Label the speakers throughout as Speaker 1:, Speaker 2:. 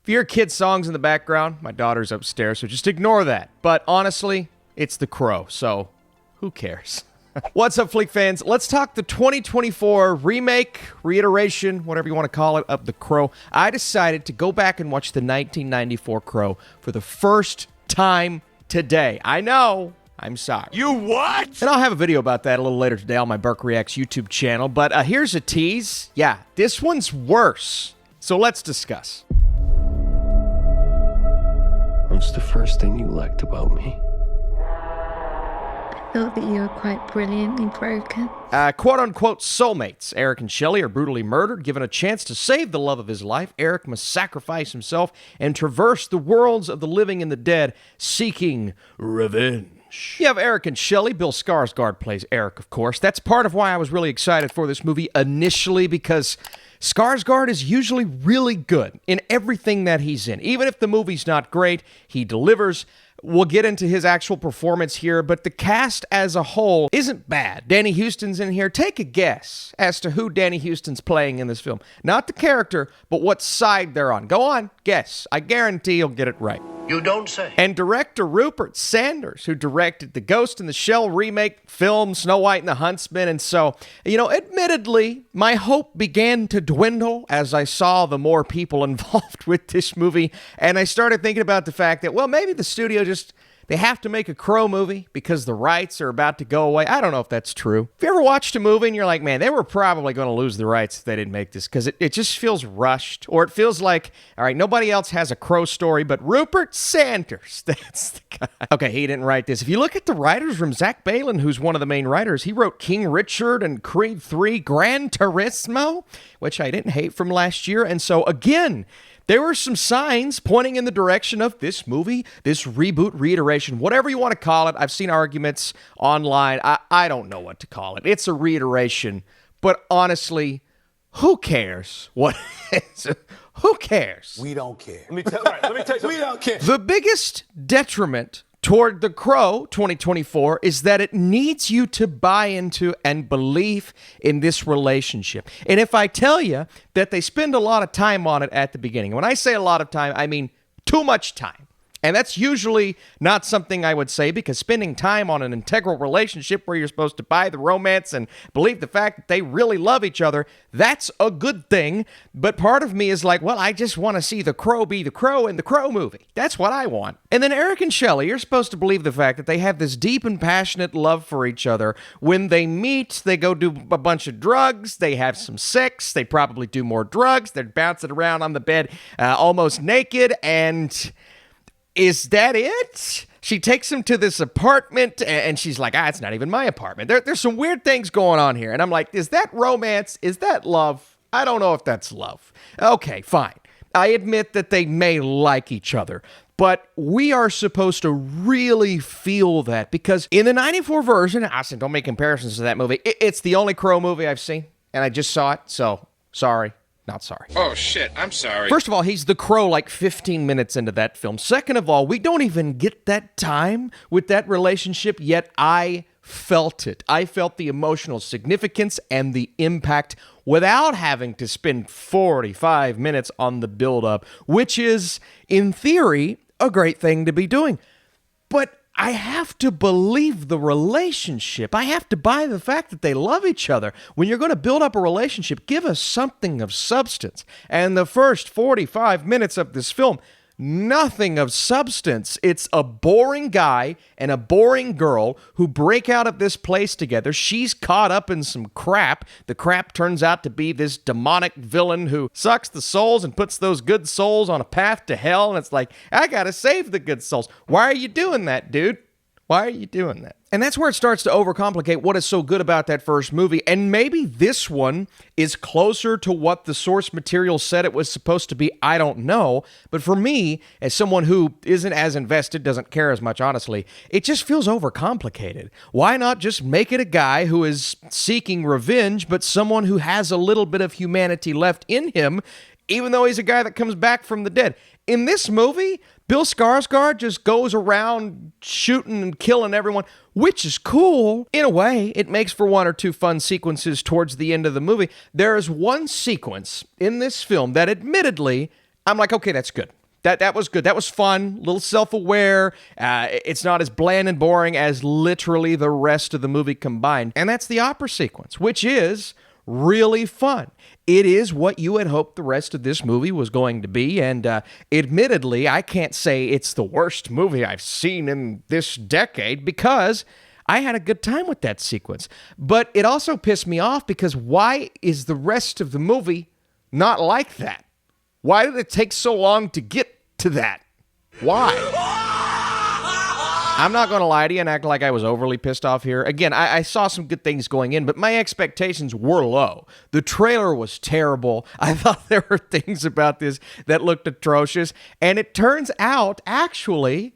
Speaker 1: If you hear kids' songs in the background, my daughter's upstairs, so just ignore that. But honestly, it's The Crow, so who cares? What's up, Fleek fans? Let's talk the 2024 remake, reiteration, whatever you want to call it, of The Crow. I decided to go back and watch the 1994 Crow for the first time today. I know. I'm sorry.
Speaker 2: You what?
Speaker 1: And I'll have a video about that a little later today on my Burke Reacts YouTube channel. But here's a tease. Yeah, this one's worse. So let's discuss.
Speaker 3: What's the first thing you liked about me?
Speaker 4: I thought that you were quite brilliantly broken.
Speaker 1: Quote-unquote soulmates. Eric and Shelly are brutally murdered. Given a chance to save the love of his life, Eric must sacrifice himself and traverse the worlds of the living and the dead, seeking revenge. You have Eric and Shelly. Bill Skarsgård plays Eric, of course. That's part of why I was really excited for this movie initially, because Skarsgård is usually really good in everything that he's in. Even if the movie's not great, he delivers. We'll get into his actual performance here, but the cast as a whole isn't bad. Danny Houston's in here. Take a guess as to who Danny Houston's playing in this film. Not the character, but what side they're on. Go on, guess. I guarantee you'll get it right.
Speaker 2: You don't say.
Speaker 1: And director Rupert Sanders, who directed the Ghost in the Shell remake film, Snow White and the Huntsman. And so, admittedly, my hope began to dwindle as I saw the more people involved with this movie. And I started thinking about the fact that, well, maybe the studio they have to make a Crow movie because the rights are about to go away. I don't know if that's true. If you ever watched a movie and you're like, man, they were probably going to lose the rights if they didn't make this, because it just feels rushed, or it feels like, all right, nobody else has a Crow story but Rupert Sanders. That's the guy. Okay, he didn't write this. If you look at the writer's room, Zach Balin, who's one of the main writers, he wrote King Richard and Creed 3, Gran Turismo, which I didn't hate from last year. And so, again, there were some signs pointing in the direction of this movie, this reboot, reiteration, whatever you want to call it. I've seen arguments online. I don't know what to call it. It's a reiteration, but honestly, who cares what it is? Who cares?
Speaker 2: We don't care.
Speaker 5: Let me tell you something.
Speaker 2: We don't care.
Speaker 1: The biggest detriment toward The Crow 2024 is that it needs you to buy into and believe in this relationship. And if I tell you that they spend a lot of time on it at the beginning, when I say a lot of time, I mean too much time. And that's usually not something I would say, because spending time on an integral relationship where you're supposed to buy the romance and believe the fact that they really love each other, that's a good thing. But part of me is like, well, I just want to see the Crow be the Crow in the Crow movie. That's what I want. And then Eric and Shelly, you're supposed to believe the fact that they have this deep and passionate love for each other. When they meet, they go do a bunch of drugs, they have some sex, they probably do more drugs, they're bouncing around on the bed almost naked, and is that it? She takes him to this apartment, and she's like, it's not even my apartment. There's some weird things going on here. And I'm like, is that romance? Is that love? I don't know if that's love. Okay, fine. I admit that they may like each other, but we are supposed to really feel that, because in the 94 version, I said, don't make comparisons to that movie. It's the only Crow movie I've seen, and I just saw it, so sorry. Not sorry.
Speaker 6: Oh, shit, I'm sorry.
Speaker 1: First of all, he's the Crow like 15 minutes into that film. Second of all, we don't even get that time with that relationship, yet I felt it. I felt the emotional significance and the impact without having to spend 45 minutes on the build-up, which is, in theory, a great thing to be doing. But I have to believe the relationship. I have to buy the fact that they love each other. When you're going to build up a relationship, give us something of substance. And the first 45 minutes of this film, nothing of substance. It's a boring guy and a boring girl who break out of this place together. She's caught up in some crap. The crap turns out to be this demonic villain who sucks the souls and puts those good souls on a path to hell. And it's like, I gotta save the good souls. Why are you doing that, dude? Why are you doing that? And that's where it starts to overcomplicate what is so good about that first movie. And maybe this one is closer to what the source material said it was supposed to be. I don't know. But for me, as someone who isn't as invested, doesn't care as much, honestly, it just feels overcomplicated. Why not just make it a guy who is seeking revenge, but someone who has a little bit of humanity left in him, even though he's a guy that comes back from the dead? In this movie, Bill Skarsgård just goes around shooting and killing everyone, which is cool. In a way, it makes for one or two fun sequences towards the end of the movie. There is one sequence in this film that admittedly, I'm like, okay, that's good. That was good. That was fun, a little self-aware. It's not as bland and boring as literally the rest of the movie combined. And that's the opera sequence, which is really fun. It is what you had hoped the rest of this movie was going to be, and admittedly, I can't say it's the worst movie I've seen in this decade because I had a good time with that sequence. But it also pissed me off because why is the rest of the movie not like that? Why did it take so long to get to that? Why? I'm not going to lie to you and act like I was overly pissed off here. Again, I saw some good things going in, but my expectations were low. The trailer was terrible. I thought there were things about this that looked atrocious, and it turns out, actually,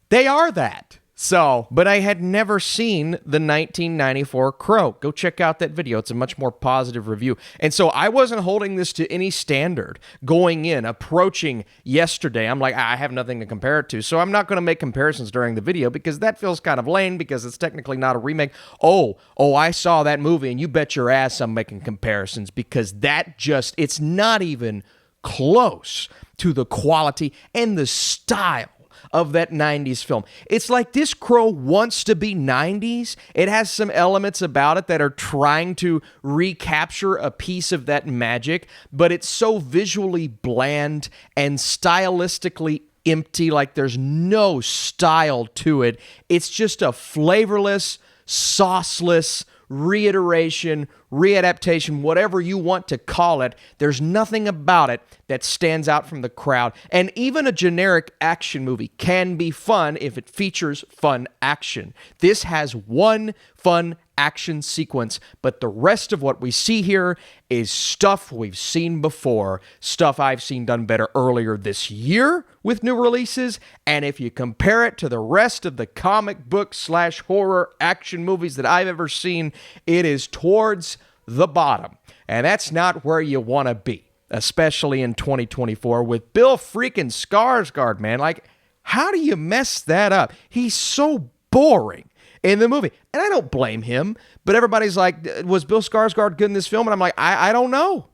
Speaker 1: they are that. So, but I had never seen the 1994 Crow. Go check out that video. It's a much more positive review. And so I wasn't holding this to any standard going in, approaching yesterday. I'm like, I have nothing to compare it to. So I'm not going to make comparisons during the video because that feels kind of lame because it's technically not a remake. Oh, I saw that movie and you bet your ass I'm making comparisons because it's not even close to the quality and the style of that 90s film. It's like this Crow wants to be 90s. It has some elements about it that are trying to recapture a piece of that magic, but it's so visually bland and stylistically empty, like there's no style to it. It's just a flavorless, sauceless reiteration, readaptation, whatever you want to call it. There's nothing about it that stands out from the crowd. And even a generic action movie can be fun if it features fun action. This has one fun action sequence, but the rest of what we see here is stuff we've seen before, stuff I've seen done better earlier this year with new releases, and if you compare it to the rest of the comic book / horror action movies that I've ever seen, it is towards the bottom, and that's not where you want to be, especially in 2024 with Bill freaking Skarsgård, man. Like, how do you mess that up? He's so boring in the movie. And I don't blame him, but everybody's like, was Bill Skarsgård good in this film? And I'm like, I don't know.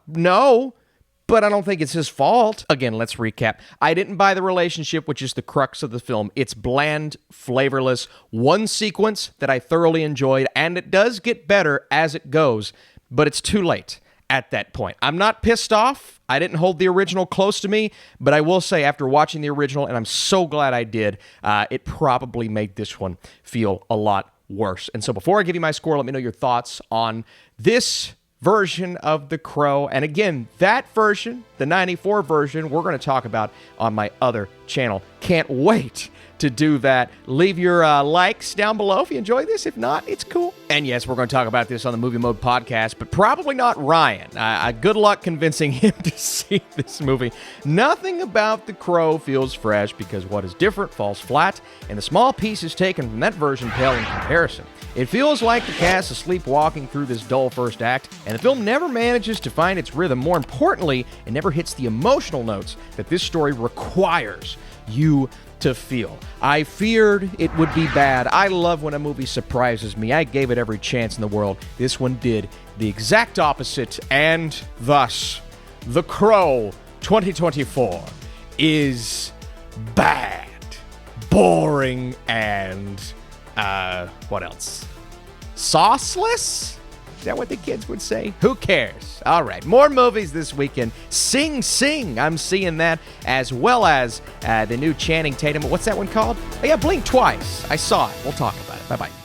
Speaker 1: No, but I don't think it's his fault. Again, let's recap. I didn't buy the relationship, which is the crux of the film. It's bland, flavorless, one sequence that I thoroughly enjoyed, and it does get better as it goes, but it's too late at that point. I'm not pissed off. I didn't hold the original close to me, but I will say after watching the original, and I'm so glad I did, it probably made this one feel a lot worse. And so before I give you my score, let me know your thoughts on this version of The Crow. And again, that version, the 94 version, we're going to talk about on my other channel. Can't wait to do that. Leave your likes down below if you enjoyed this. If not, it's cool. And yes, we're going to talk about this on the Movie Mode podcast, but probably not Ryan. Good luck convincing him to see this movie. Nothing about The Crow feels fresh because what is different falls flat, and the small pieces taken from that version pale in comparison. It feels like the cast is sleepwalking through this dull first act, and the film never manages to find its rhythm. More importantly, it never hits the emotional notes that this story requires you to feel. I feared it would be bad. I love when a movie surprises me. I gave it every chance in the world. This one did the exact opposite, and thus, The Crow 2024 is bad, boring, and, what else? Sauceless? Is that what the kids would say? Who cares? All right, more movies this weekend. Sing Sing, I'm seeing that, as well as the new Channing Tatum. What's that one called? Oh, yeah, Blink Twice. I saw it. We'll talk about it. Bye-bye.